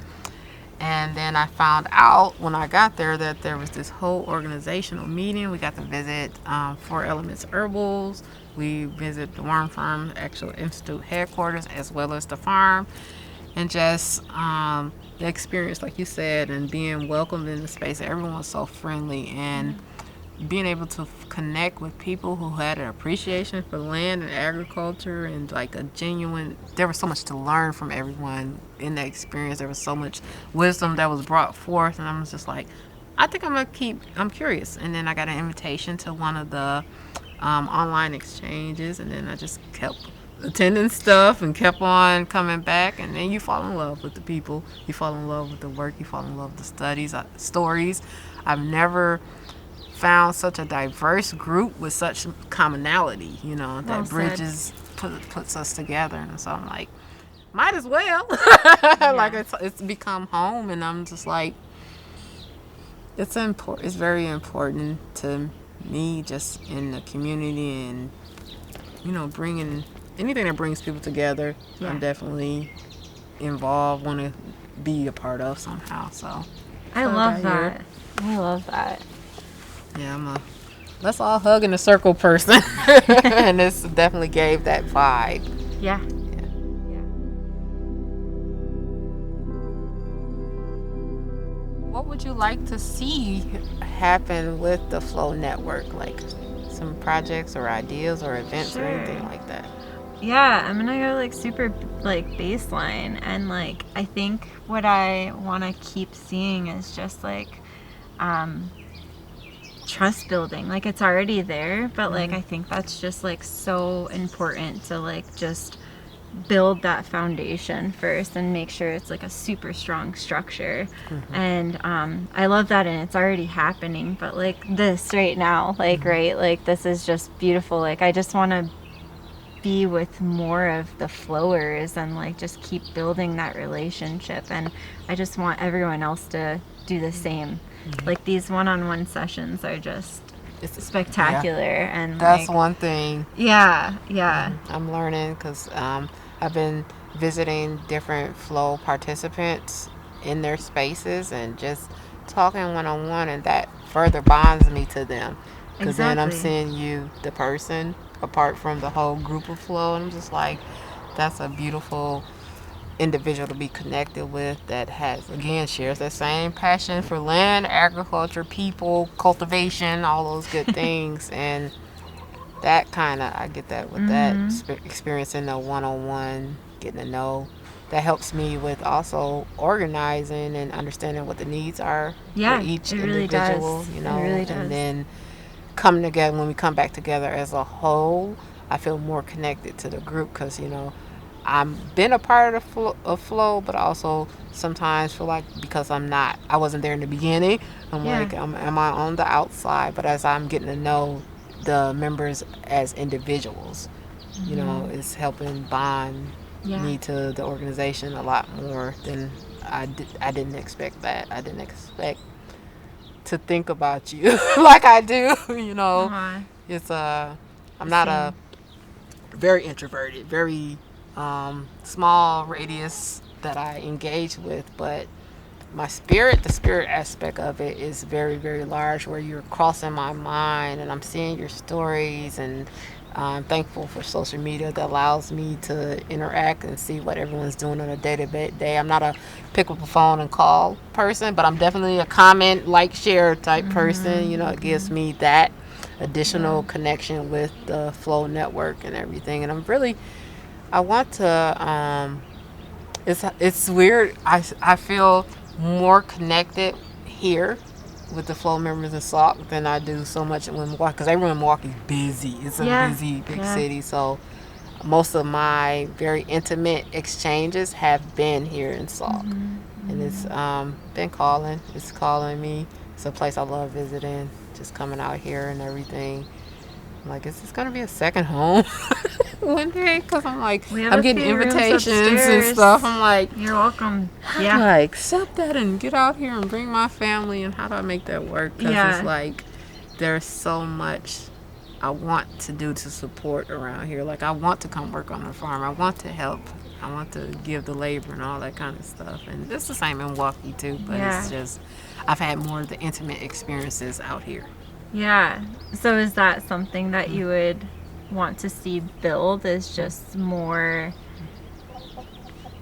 [SPEAKER 2] And then I found out when I got there that there was this whole organizational meeting. We got to visit 4 Elements Herbals. We visited the Worm Farm actual institute headquarters as well as the farm. And just the experience, like you said, and being welcomed in the space. Everyone was so friendly, and being able to connect with people who had an appreciation for land and agriculture, and like a genuine, there was so much to learn from everyone in that experience. There was so much wisdom that was brought forth, and I was just like, I think I'm curious. And then I got an invitation to one of the online exchanges, and then I just kept attending stuff and kept on coming back. And then you fall in love with the people, you fall in love with the work, you fall in love with the studies, stories. I've never found such a diverse group with such commonality, you know, that bridges puts us together. And so I'm like, might as well. Like it's become home, and I'm just like, it's very important to me, just in the community, and you know, bringing anything that brings people together. I'm definitely involved, want to be a part of somehow. So
[SPEAKER 1] I love that. I love that.
[SPEAKER 2] Yeah, I'm a let's all hug in a circle person. And this definitely gave that vibe.
[SPEAKER 1] Yeah.
[SPEAKER 2] What would you like to see happen with the FLOW network? Like some projects or ideas or events or anything like that?
[SPEAKER 1] Yeah, I'm gonna go like super like baseline, and like I think what I want to keep seeing is just like trust building. Like it's already there, but like I think that's just like so important to like just build that foundation first and make sure it's like a super strong structure. And I love that, and it's already happening. But like this right now, like right, like this is just beautiful. Like I just want to be with more of the flowers and like just keep building that relationship, and I just want everyone else to do the same. Like these one-on-one sessions are just spectacular. And
[SPEAKER 2] that's
[SPEAKER 1] like,
[SPEAKER 2] one thing I'm learning, because I've been visiting different FLOW participants in their spaces and just talking one-on-one, and that further bonds me to them, because then I'm seeing you, the person, apart from the whole group of FLOW, and I'm just like, that's a beautiful individual to be connected with that shares that same passion for land, agriculture, people, cultivation, all those good things. And that I get that with that experience in the one-on-one, getting to know. That helps me with also organizing and understanding what the needs are for each individual, you know, and then coming together. When we come back together as a whole, I feel more connected to the group, because, you know, I've been a part of FLOW, but also sometimes feel like, because I wasn't there in the beginning, I'm like, am I on the outside? But as I'm getting to know the members as individuals, you know, it's helping bond me to the organization a lot more than I didn't expect that. I didn't expect to think about you like I do, you know. It's I'm not a very introverted, very small radius that I engage with, but the spirit aspect of it is very, very large, where you're crossing my mind and I'm seeing your stories, and I'm thankful for social media that allows me to interact and see what everyone's doing on a day-to-day. I'm not a pick up a phone and call person, but I'm definitely a comment, like, share type person. You know, it gives me that additional connection with the FLOW network and everything. And I'm really I want to. It's weird. I feel more connected here with the FLOW members in Sauk than I do so much in Milwaukee, because everyone in Milwaukee is busy. It's a busy big city, so most of my very intimate exchanges have been here in Sauk. And it's been calling. It's calling me. It's a place I love visiting, just coming out here and everything. I'm like, is this going to be a second home one day? Because I'm like, I'm getting invitations and stuff. I'm like,
[SPEAKER 1] you're welcome.
[SPEAKER 2] How do I accept that and get out here and bring my family, and how do I make that work? Because it's like, there's so much I want to do to support around here. Like, I want to come work on the farm. I want to help. I want to give the labor and all that kind of stuff. And it's the same in Milwaukee too, but it's just, I've had more of the intimate experiences out here.
[SPEAKER 1] Yeah. So is that something that you would want to see build, is just more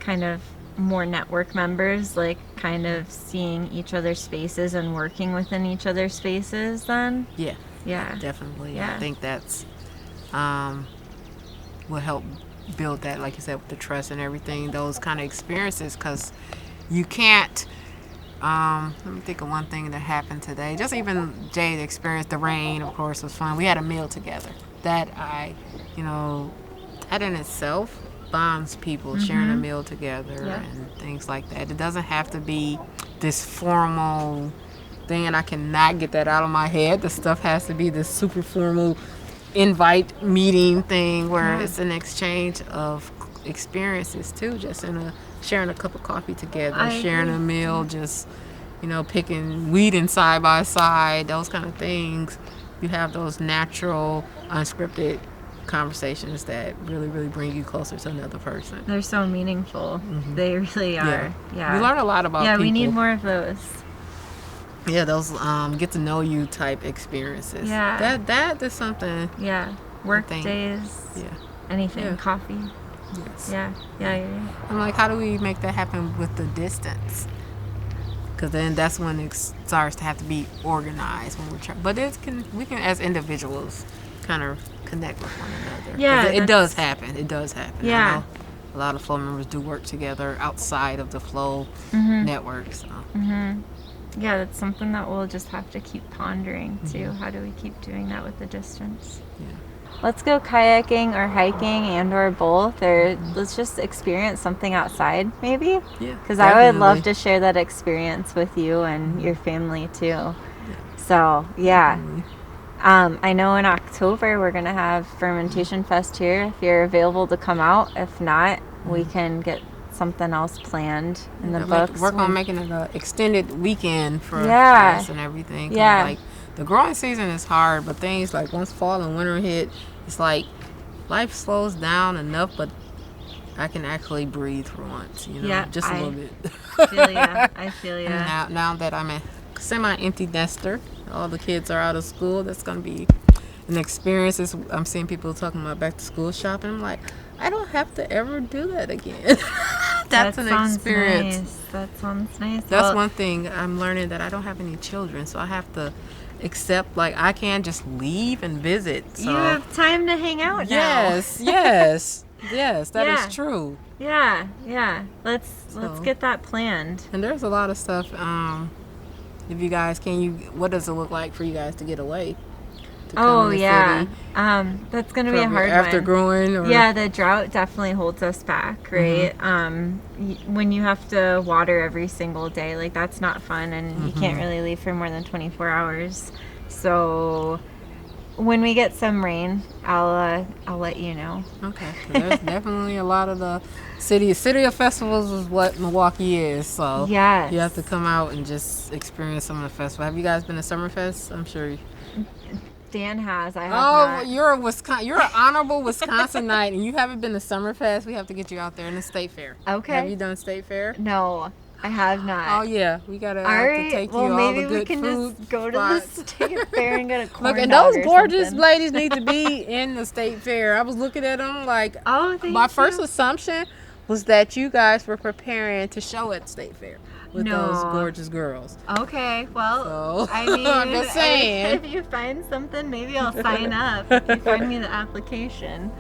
[SPEAKER 1] kind of more network members, like kind of seeing each other's spaces and working within each other's spaces then?
[SPEAKER 2] Yeah.
[SPEAKER 1] Yeah.
[SPEAKER 2] Definitely.
[SPEAKER 1] Yeah.
[SPEAKER 2] I think that's will help build that, like you said, with the trust and everything, those kind of experiences, because you can't let me think of one thing that happened today. Just even Jade experienced the rain, of course, was fun. We had a meal together. That that in itself bonds people, sharing a meal together and things like that. It doesn't have to be this formal thing, and I cannot get that out of my head. The stuff has to be this super formal invite meeting thing where it's an exchange of experiences too, just sharing a cup of coffee together, sharing a meal, just picking, weeding side by side, those kind of things. You have those natural, unscripted conversations that really, really bring you closer to another person.
[SPEAKER 1] They're so meaningful. They really are. Yeah.
[SPEAKER 2] We learn a lot about people.
[SPEAKER 1] We need more of those.
[SPEAKER 2] Yeah, those get to know you type experiences.
[SPEAKER 1] Yeah.
[SPEAKER 2] That is something.
[SPEAKER 1] Yeah. Work days.
[SPEAKER 2] Yeah.
[SPEAKER 1] Anything.
[SPEAKER 2] Yeah.
[SPEAKER 1] Coffee.
[SPEAKER 2] Yes.
[SPEAKER 1] Yeah.
[SPEAKER 2] I'm like, how do we make that happen with the distance? Because then that's when it starts to have to be organized when we're trying. But we can as individuals kind of connect with one another.
[SPEAKER 1] Yeah.
[SPEAKER 2] It does happen. It does happen.
[SPEAKER 1] Yeah.
[SPEAKER 2] I know a lot of FLOW members do work together outside of the FLOW network. So.
[SPEAKER 1] Yeah, that's something that we'll just have to keep pondering too. How do we keep doing that with the distance?
[SPEAKER 2] Yeah.
[SPEAKER 1] Let's go kayaking or hiking and or both, or let's just experience something outside maybe.
[SPEAKER 2] Yeah.
[SPEAKER 1] Because I would love to share that experience with you and your family too. Yeah. So yeah. I know in October we're gonna have Fermentation Fest here. If you're available to come out, if not, we can get something else planned in the books.
[SPEAKER 2] Work on making it an extended weekend for us and everything.
[SPEAKER 1] Yeah.
[SPEAKER 2] Like, the growing season is hard, but things like once fall and winter hit, it's like life slows down enough, but I can actually breathe for once, just a little bit.
[SPEAKER 1] I feel ya.
[SPEAKER 2] Now that I'm a semi-empty nester, all the kids are out of school, that's going to be an experience. I'm seeing people talking about back to school shopping. I'm like, I don't have to ever do that again. That's an experience.
[SPEAKER 1] Nice. That sounds nice.
[SPEAKER 2] That's one thing I'm learning, that I don't have any children, so I have to accept, like, I can't just leave and visit. So.
[SPEAKER 1] You have time to hang out now.
[SPEAKER 2] Yes, that is true.
[SPEAKER 1] Yeah. Let's get that planned.
[SPEAKER 2] And there's a lot of stuff. If you guys what does it look like for you guys to get away? City?
[SPEAKER 1] That's gonna be a hard one.
[SPEAKER 2] After growing,
[SPEAKER 1] the drought definitely holds us back, right? When you have to water every single day, like, that's not fun, and you can't really leave for more than 24 hours. So when we get some rain, I'll let you know.
[SPEAKER 2] Okay. There's definitely a lot of the city of festivals is what Milwaukee is. So you have to come out and just experience some of the festivals. Have you guys been to Summerfest? I'm sure.
[SPEAKER 1] Dan has. I have not.
[SPEAKER 2] You're an honorable Wisconsinite, and you haven't been to Summerfest. We have to get you out there in the State Fair.
[SPEAKER 1] Okay.
[SPEAKER 2] Have you done State Fair?
[SPEAKER 1] No, I have not.
[SPEAKER 2] Oh yeah, we gotta take you
[SPEAKER 1] well,
[SPEAKER 2] all
[SPEAKER 1] maybe
[SPEAKER 2] the good
[SPEAKER 1] we can
[SPEAKER 2] food
[SPEAKER 1] just go to
[SPEAKER 2] spots.
[SPEAKER 1] the State Fair and get a corn
[SPEAKER 2] Look, and
[SPEAKER 1] dog
[SPEAKER 2] those
[SPEAKER 1] or
[SPEAKER 2] gorgeous
[SPEAKER 1] something.
[SPEAKER 2] ladies need to be in the State Fair. I was looking at them like, my first assumption was that you guys were preparing to show at State Fair with those gorgeous girls.
[SPEAKER 1] Okay, well, I mean,
[SPEAKER 2] I'm just saying.
[SPEAKER 1] If you find something, maybe I'll sign up. If you find me the application.